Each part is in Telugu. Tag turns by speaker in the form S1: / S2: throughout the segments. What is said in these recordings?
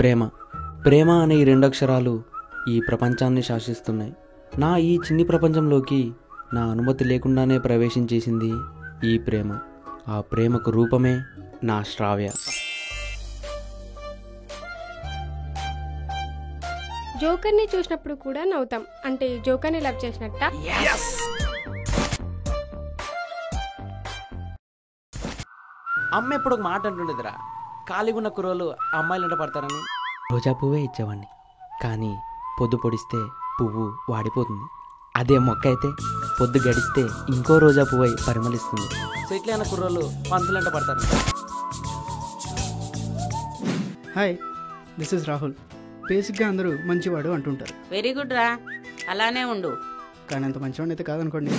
S1: ప్రేమ. ప్రేమ అనే ఈ రెండు అక్షరాలు ఈ ప్రపంచాన్ని శాసిస్తున్నాయి. నా ఈ చిన్ని ప్రపంచంలోకి నా అనుమతి లేకుండానే ప్రవేశించేసింది ఈ ప్రేమ. ఆ ప్రేమకు రూపమే నా శ్రావ్య.
S2: జోకర్ని చూసినప్పుడు కూడా నవ్వుతాం, అంటే జోకర్ని లవ్ చేసినట్ట.
S1: అమ్మ ఎప్పుడు ఒక మాట అంటుండేదిరా, ఖాళీగా ఉన్న కుర్రోళ్ళు అమ్మాయిలు ఎంట పడతారని. రోజా పువ్వే ఇచ్చేవాడిని, కానీ పొద్దు పొడిస్తే పువ్వు వాడిపోతుంది. అదే మొక్క అయితే పొద్దు గడిస్తే ఇంకో రోజా పువ్వు అయి పరిమళిస్తుంది. సో ఇట్లైన కుర్రోళ్ళు పంతులు ఎంట పడతారు.
S3: Hi, this is Rahul. బేసిక్గా అందరూ మంచివాడు అంటుంటారు.
S4: వెరీ గుడ్ రా, అలానే ఉండు.
S3: కానీ అంత మంచివాడిని అయితే కాదనుకోండి.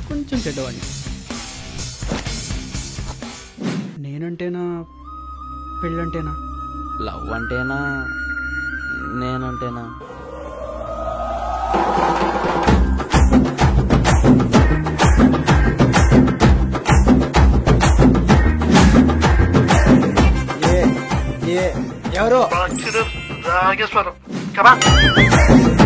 S3: కొంచెం చెడ్డవాడిని. నేనంటేనా పెళ్ళంటేనా?
S1: లవ్ అంటేనా నేనంటేనా?
S3: ఎవరో
S5: Nageswaram. Come on.